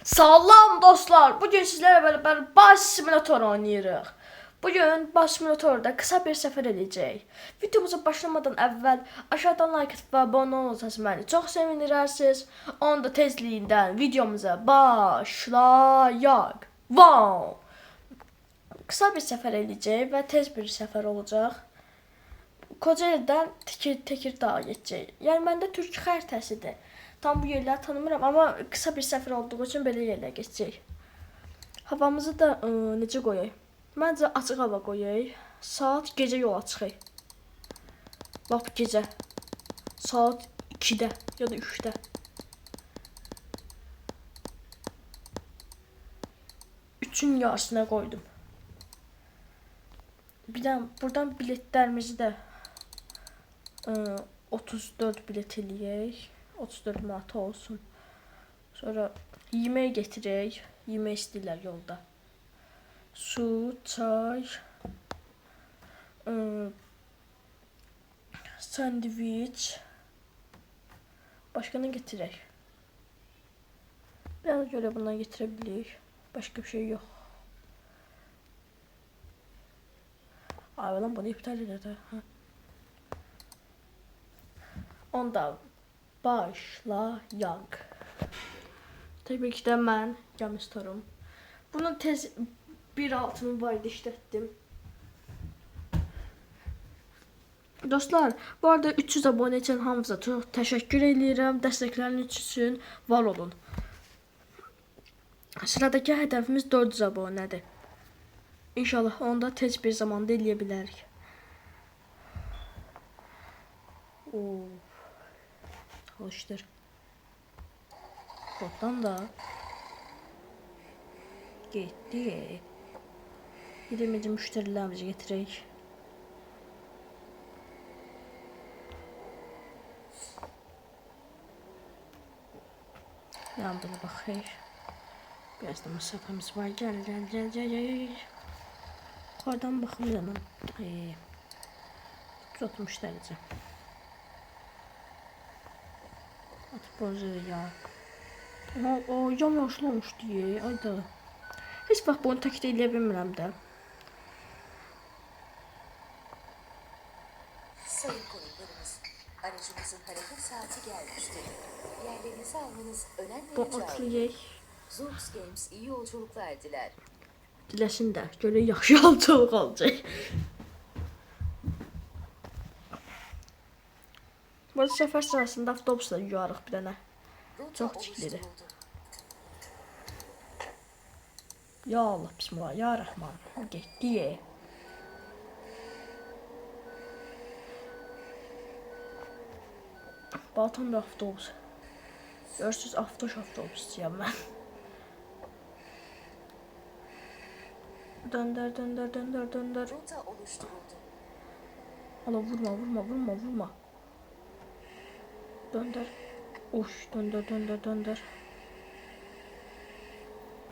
Salam dostlar, bugün sizlerle beraber Bus Simulator oynayırıq. Bugün Bus Simulator'da kısa bir səfər edəcəyik. Videomuza başlamadan əvvəl aşağıdan like atıp və abunə olursanız məni çox sevindirərsiniz. Onu da tezliyindən videomuza başlayaq. Wow! Kısa bir səfər edəcəyik və tez bir səfər olacaq. Kocaeli'dən Tekirdağ'a geçeceğiz. Yəni məndə Türk xəritəsidir. Tam bu yerləri tanımıram, amma kısa bir səfər olduğu üçün belə yerlərə geçəcək. Havamızı da necə qoyaq? Məncə açıq hava qoyaq. Saat gecə yola çıxaq. Lap gecə. Saat 2-də ya da 3-də. Üçün yarısına qoydum. Bir də buradan biletlərimizi də 34 bilet eləyək. 34 manat olsun. Sonra yemək getirək. Yemək istəyirlər yolda. Su, çay, sandviç. Başqa nə getirək? Biraz görə bundan getirə bilirik. Başqa bir şey yox. Ay lan bunu iptal edək. Onda başlayaq. Təbii ki də mən gəmistorum. Bunu tez 1.6-nı var işlətdim. Dostlar, bu arada 300 abone üçün hamınıza çox təşəkkür edirəm. Dəstəkləriniz üçün var olun. Sıradakı hədəfimiz 400 abonədir. İnşallah onu da tez bir zamanda eləyə bilərik. Çalıştır. Koddan da gitti. Gidemeyince müşterilerimizi getirək. Yandıra baxaq. Biraz da məsafəmiz var. Gəl. Yuxarıdan baxmayalım. 360 dərəcə. Atıp bozulur ya. Yam-yaşlı olmuş diye. Ayda. Heç vaxt bunu təkdə eləyə bilmirəm də. Sayın konuklarımız, aracımızın hareket saati gelmiştir. Yerlerinizi almanız önemli rica edilir. Zoox Games iyi yolculuklar diler. Diləsin də. Görək yaxşı yolculuk olacaq. Bu səfər sırasında avtobusla yuyarıq bir dənə. Çox çiklidir. Ya Allah, bismillah, ya Rahman. Getdi. Baltam bir avtobus. Görürsünüz, avtobusçuyam mən. Döndür. Rota oluşturuldu. Allah, vurma. Döndür. Uş, döndür.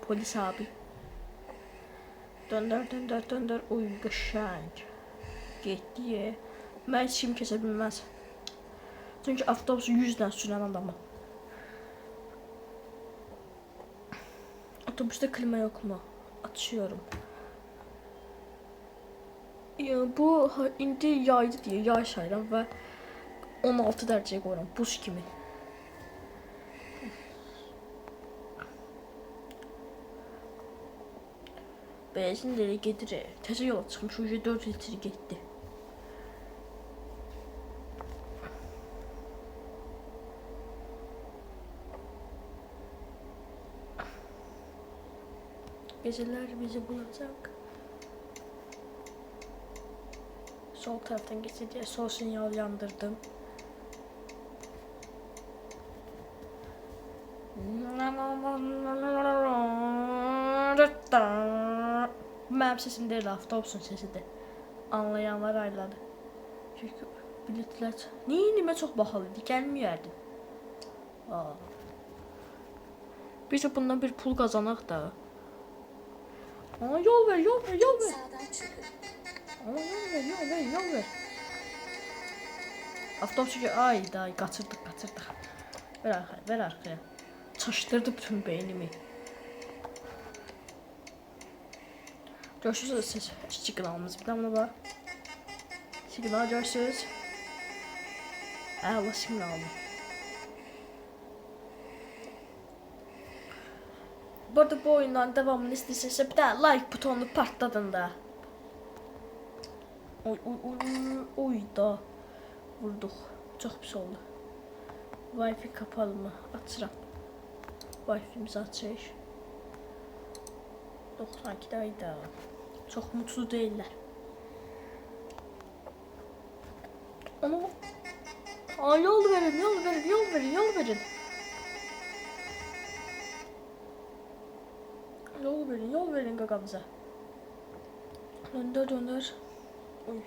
Polis abi. Döndür. Uy, qəşəng. Getdi. Mən heç kim kəsə bilməz. Çünki avtobusu 100-lə sürən adamım. Otobüste klima yok mu? Açıyorum. Bu indi yaydı diye yay sayıram və 16 dərəcəyə qoyuram. Buz kimi. Benzin də gedir. Təzə yola çıxmış. 4 litr getdi. Geceler bizi bulacak. Sol taraftan geçti diye sol sinyal yandırdım. Mənim sesim deyil, avtobusun sesidir. Anlayanlar ayladı. Çünki biletlər neyimə çox bahalı idi, gəlməyərdim. Biz də bundan bir pul qazanaq da. Yol ver. Sağdan çıkın. Yol ver. Avtobus ay qaçırdıq. Ver arxaya. Çaşdırdı bütün beynimi. Görürsünüz siz siqnalımız bir damla var. Siqnal görürsünüz. Əla siqnalım. Bu arada bu oyundan devamını istəyirsinizsə bir dənə like butonunu partladın da. Oy da vurduq. Çox pis oldu. Wi-Fi kapalı mı? Açıram. Wi-Fi'mizi açıq. 92'dəydi. Çox mutlu deyirlər. Onu yol verin, yol verin, yol verin, yol verin. Yol verin qakamıza. Döndür. Oy.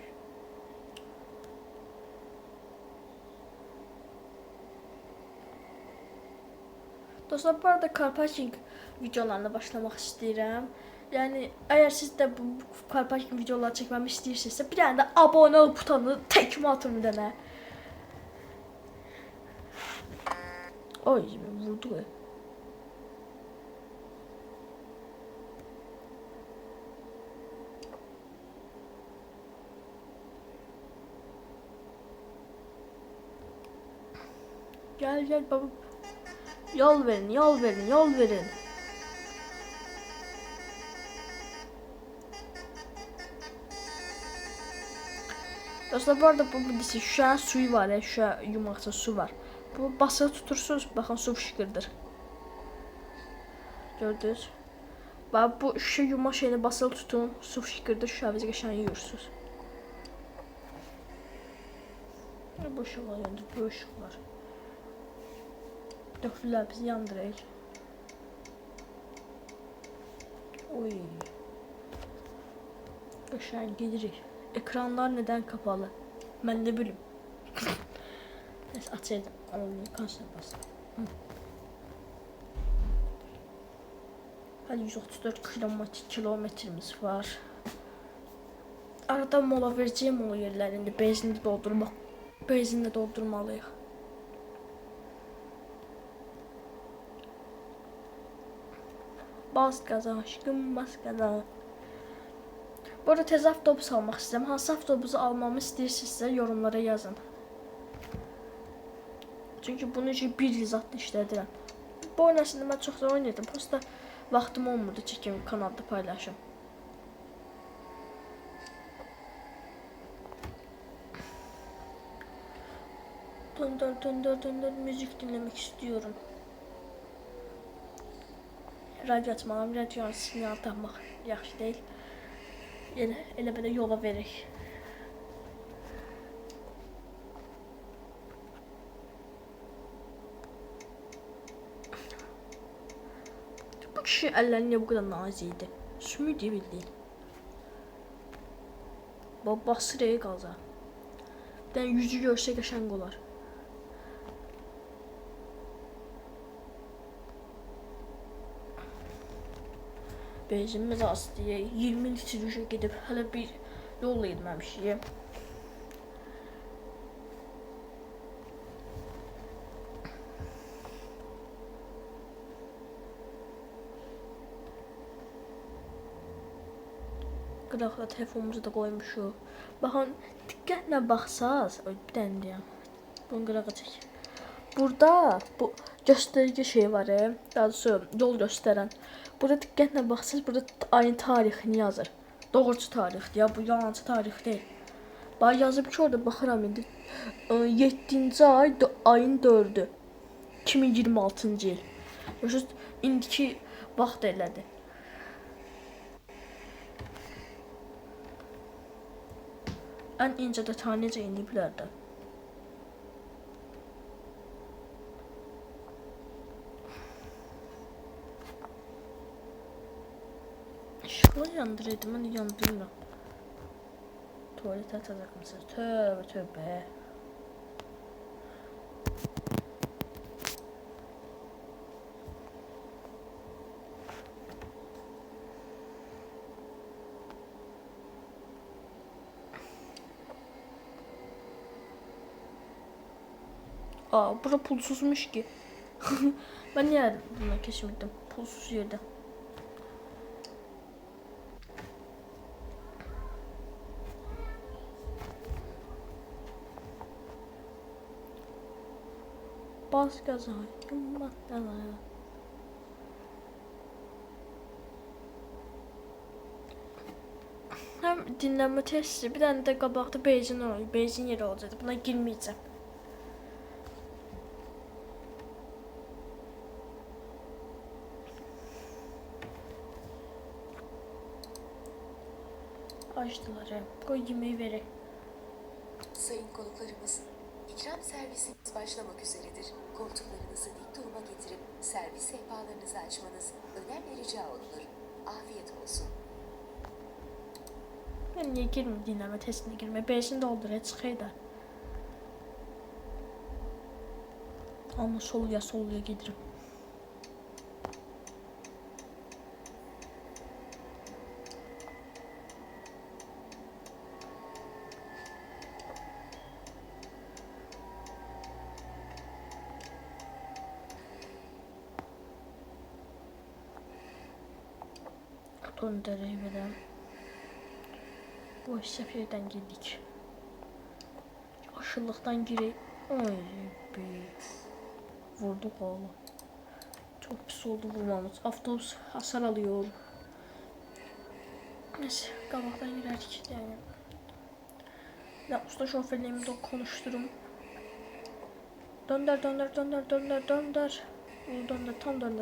Dostlar, bu arada car parking videolarına başlamaq istəyirəm. Yəni, əgər siz də bu car parking videoları çəkməmi istəyirsinizsə, bir dənə də abunə ol butonunu təkmə atın bir dənə. Oy, vurdu. Gel baba. Yol verin. Dostlar, bu arada bu bilirsin, şuşanın suyu var ya, şuşa yumaqca su var. Bu basılı tutursunuz, baxın su fışqırdır. Gördünüz? Bax, bu şuşa yumaq şeyini basılı tutun, su fışqırdır, şuşanızı qəşəng yuyursunuz. Bu ışıqlar yandır, bu ışıqlar. Dökdülər bizi yandırır. Oy. Qəşəng gedirik. Ekranlar neden kapalı? Ben de bilim. Neyse açaydım. Kaçına bastım. Hadi 134 kilometremiz var. Arada mola vereceğim mola yerlerinde benzinle doldurmalıyıq. Bas gaza aşkım, bas gaza. Bu arada tez avtobus almaq istəyirəm. Hansı avtobusu almamı istəyirsinizsə yorumlara yazın. Çünki bunu üçün bir il zaten işlədirəm. Bu oyun əslində mən çox zaman oynayırdım. Prosta vaxtım olmurdu çəkim, kanalda paylaşım. Döndür, müzik dinləmək istiyorum. Radyo açmalıyım, radyonun sinyal tapmaq yaxşı deyil. Elə belə yola veririk. Bu kişi əlləri niyə bu qədər nazik idi? Sümük deyə bildiyin. Basır qaza. Bir dənə yüzü görsə qəşəng olar. Benzinimiz az diye 20 litre gidip hala bir yolla gitmemişim. Qıraqla telefonumuzu da koymuşuq. Baxın, diqqətlə baxsaz, bir dənə deyəm. Bunu qırağa çək. Burada bu göstərici şey var, daha doğrusu yol göstərən. Burada diqqətlə baxsınız, burada ayın tarixini yazır. Doğrucu tarixdir ya, bu yalancı tarix deyil. Bax yazıb ki, orada baxıram indi. 7-ci ay ayın 4-ü. 2026-cı il. Görürsüz, indiki vaxt elədir. Ən incə detay necə indi bilərdim. Şunu yandırıyordum, ben yandırıyorum. Tuvalete atacak mısınız? Tövbe. Bura pulsuzmuş ki. Ben niye buna geçmedim? Pulsuz yerde. Bas gaza. Yumma gaza. Hem dinlənmə testi, bir dənə də qabaqda benzin yeri olacaqdı. Buna girməyəcəm. Açtılar. Koy yemeği verək. Sayın konuklarımız, ikram servisiniz başlamak üzeredir. Koltuklarınızı dik duruma getirip servis sehpalarınızı açmanız önemli rica olunur. Afiyet olsun. Ben niye girmeyeyim dinleme testine girmeye? Benzin dolduruya çıkayım da. Ama soluya giderim. Döndüreyim edelim. Bu seferden girdik. Aşırılıktan gireyim. Ay be. Vurduk oğlum. Çok pis oldu vurmamız. Avtobus hasar alıyor. Neyse qabaqdan girerdik. Yani. Ya usta şoförlüğümü de konuşturum. Döndür.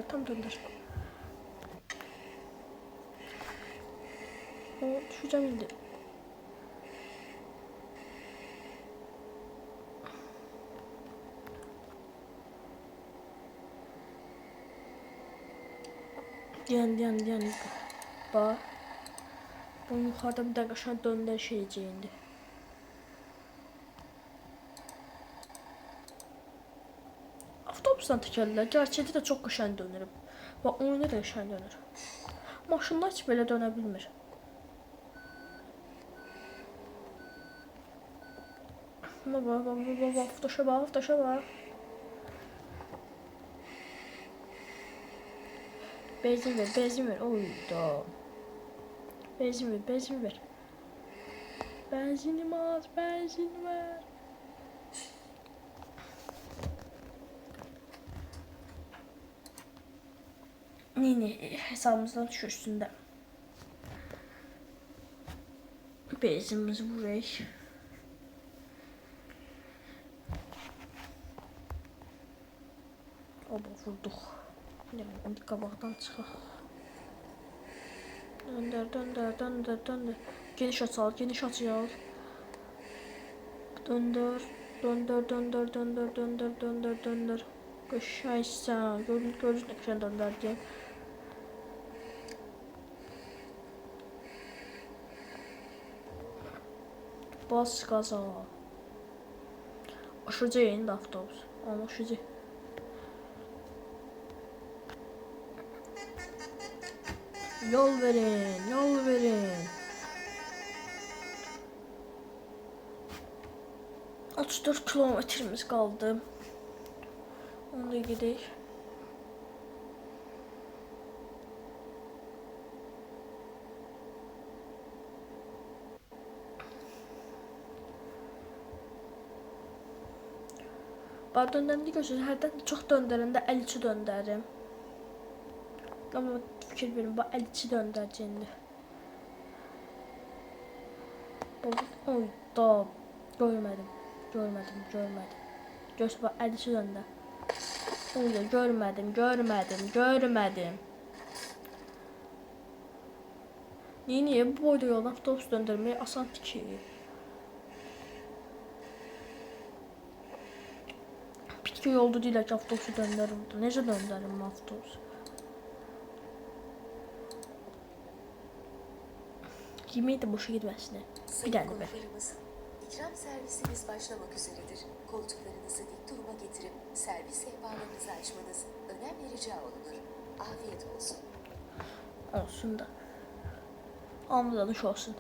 Tam döndür. O düşeceğim indi. Diyen. Bak. Bu yukarıda bir dakika şu an döndür şeyci indi. Avtobusdan təkərlər. Gerçəkdə də çox qəşəng dönür. Bax, oyunda da qəşəng dönür. Maşınlar heç belə dönə bilmir. Bak, fıtaşa bak. Benzin ver. Oyda. Benzin ver. Benzinim az, benzin ver. Yine hesabımızdan düşürsün de. Benzinimizi buraya. Oba vurduk. Yani kabaktan çıxaq. Döndür. Geniş açal. Döndür. Qəşəngsən. Görürüz nə qəşəng döndürdüm. Bas gaza. Aşırıca indi avtobus. Ama aşırıca. Yol verin. 34 kilometremiz kaldı. Onu da gidelim. Bak döndürəndə görürsünüz, hərdən çox döndürəndə 52 döndərim. Ama fikir verin, bak 52 döndürəcəyindi. Oy da görmədim. Görsə bak 52 döndür. Oy da görmədim. Niye bu boyda yoldan avtobus döndürməyi asan ki? Bitki yolda deyilər ki, avtobusu döndürürdü. Necə döndürürüm avtobusu? Yemeği de boşa gitmesine. Bir tane ver. İkram servisiniz başlamak üzeredir. Koltuklarınızı dik duruma getirip servis sehpalarınızı açmanız önemli rica olunur. Afiyet olsun. Olsun da. Amdanış olsun.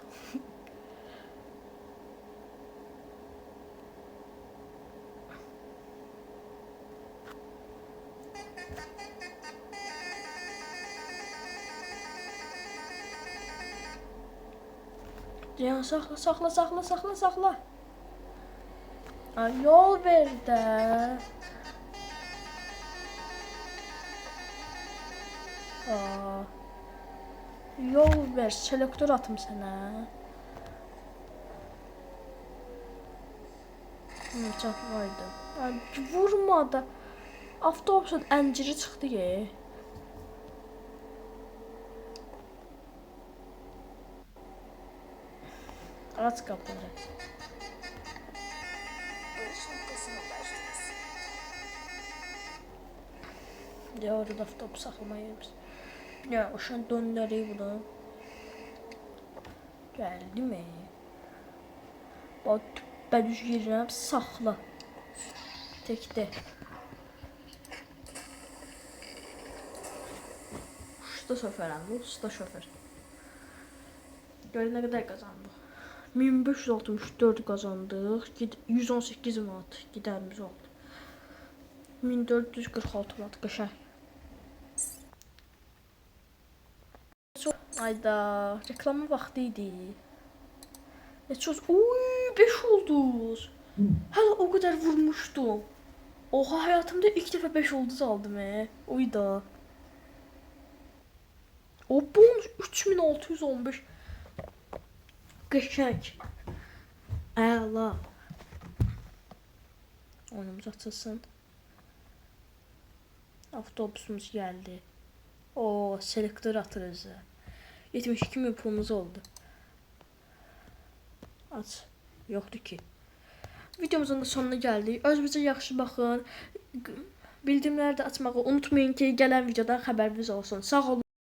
Ya sakla. Ay, yol ver de. Aa, yol ver, selektör atım sənə. Çatmaydı. Vurma da. Avtobusun ənciri çıxdı ye. Aç qapını. Varış noktasına ulaştınız. Ya orada avtobus saxlamayız. Ya uşan döndüreyim bunu. Geldi mi? Bak ben düz girirəm, saxla. Tekdə. Usta şoförəm, bu usta şoför. Gör nə qədər qazandıq. 1564 qazandıq. 118 manat giderimiz oldu. 1446 manat qəşəng. Ayda reklama vaxtı idi. Neçə oy 5 olduz. Hələ o qədər vurmuşdum. Oha hayatımda ilk dəfə 5 ulduz aldım Oy da. O bonus 3615. Qəşəng. Əla. Oyunumuz açılsın. Avtobusumuz gəldi. O selektör atırız. 72.000 pulumuz oldu. Aç. Yoxdur ki. Videomuzun da sonuna gəldik. Özünüzə yaxşı baxın. Bildirimləri də açmağı unutmayın ki, gələn videodan xəbəriniz olsun. Sağ olun.